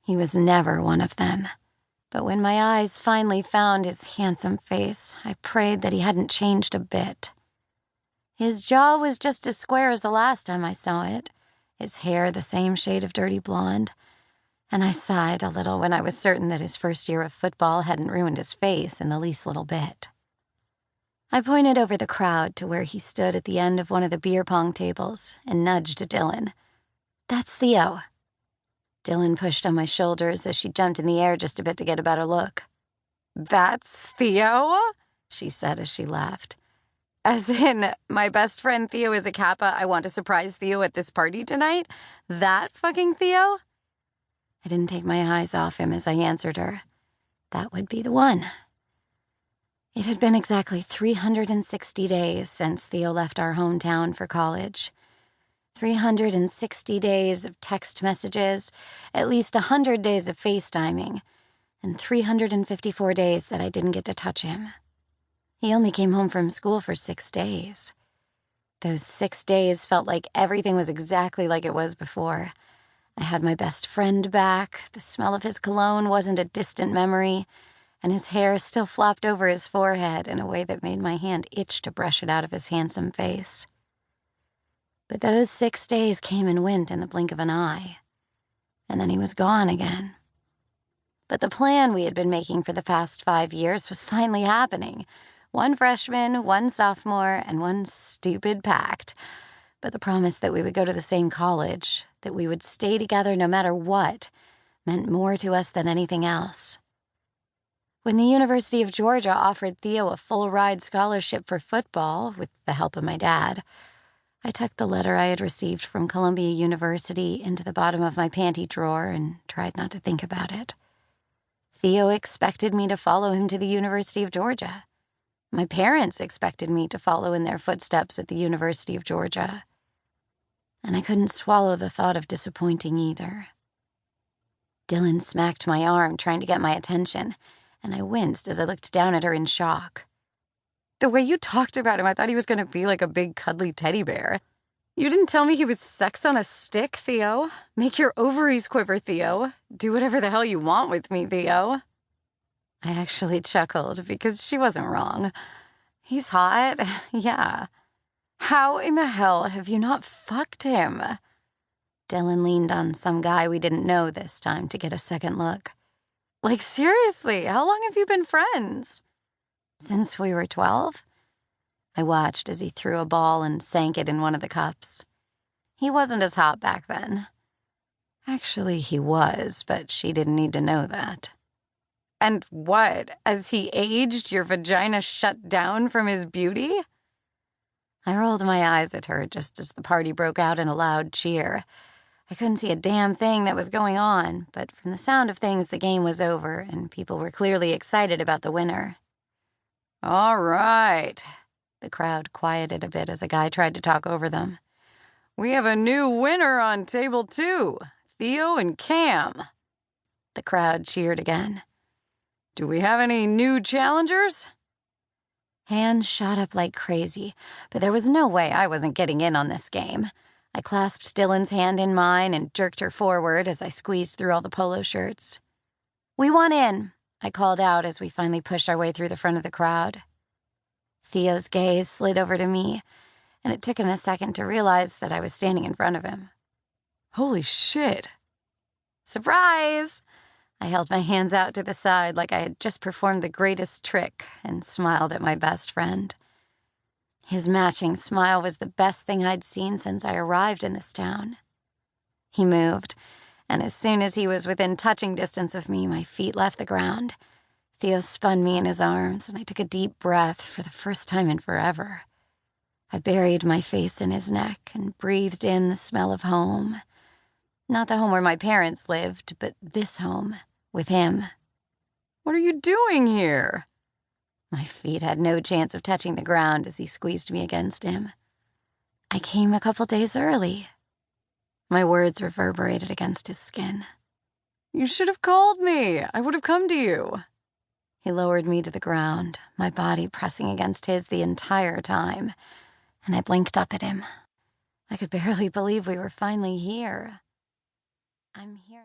He was never one of them. But when my eyes finally found his handsome face, I prayed that he hadn't changed a bit. His jaw was just as square as the last time I saw it, his hair the same shade of dirty blonde, and I sighed a little when I was certain that his first year of football hadn't ruined his face in the least little bit. I pointed over the crowd to where he stood at the end of one of the beer pong tables and nudged Dylan. "That's Theo." Dylan pushed on my shoulders as she jumped in the air just a bit to get a better look. "That's Theo?" she said as she laughed. "As in, my best friend Theo is a Kappa. I want to surprise Theo at this party tonight? That fucking Theo?" I didn't take my eyes off him as I answered her. That would be the one. It had been exactly 360 days since Theo left our hometown for college. 360 days of text messages, at least 100 days of FaceTiming, and 354 days that I didn't get to touch him. He only came home from school for 6 days. Those 6 days felt like everything was exactly like it was before. I had my best friend back, the smell of his cologne wasn't a distant memory, and his hair still flopped over his forehead in a way that made my hand itch to brush it out of his handsome face. But those 6 days came and went in the blink of an eye, and then he was gone again. But the plan we had been making for the past 5 years was finally happening. 1 freshman, 1 sophomore, and 1 stupid pact. But the promise that we would go to the same college, that we would stay together no matter what, meant more to us than anything else. When the University of Georgia offered Theo a full-ride scholarship for football, with the help of my dad, I tucked the letter I had received from Columbia University into the bottom of my panty drawer and tried not to think about it. Theo expected me to follow him to the University of Georgia. My parents expected me to follow in their footsteps at the University of Georgia. And I couldn't swallow the thought of disappointing either. Dylan smacked my arm, trying to get my attention, and I winced as I looked down at her in shock. "The way you talked about him, I thought he was going to be like a big cuddly teddy bear. You didn't tell me he was sex on a stick, Theo. Make your ovaries quiver, Theo. Do whatever the hell you want with me, Theo." I actually chuckled because she wasn't wrong. "He's hot, yeah. How in the hell have you not fucked him?" Dylan leaned on some guy we didn't know this time to get a second look. "Like, seriously, how long have you been friends?" "Since we were 12. I watched as he threw a ball and sank it in one of the cups. He wasn't as hot back then. Actually, he was, but she didn't need to know that. "And what, as he aged, your vagina shut down from his beauty?" I rolled my eyes at her just as the party broke out in a loud cheer. I couldn't see a damn thing that was going on, but from the sound of things, the game was over, and people were clearly excited about the winner. "All right." The crowd quieted a bit as a guy tried to talk over them. "We have a new winner on table 2, Theo and Cam." The crowd cheered again. "Do we have any new challengers?" Hands shot up like crazy, but there was no way I wasn't getting in on this game. I clasped Dylan's hand in mine and jerked her forward as I squeezed through all the polo shirts. "We want in," I called out as we finally pushed our way through the front of the crowd. Theo's gaze slid over to me, and it took him a second to realize that I was standing in front of him. "Holy shit." "Surprise!" I held my hands out to the side like I had just performed the greatest trick and smiled at my best friend. His matching smile was the best thing I'd seen since I arrived in this town. He moved, and as soon as he was within touching distance of me, my feet left the ground. Theo spun me in his arms, and I took a deep breath for the first time in forever. I buried my face in his neck and breathed in the smell of home. Not the home where my parents lived, but this home, with him. "What are you doing here?" My feet had no chance of touching the ground as he squeezed me against him. "I came a couple days early." My words reverberated against his skin. "You should have called me. I would have come to you." He lowered me to the ground, my body pressing against his the entire time, and I blinked up at him. I could barely believe we were finally here. "I'm here."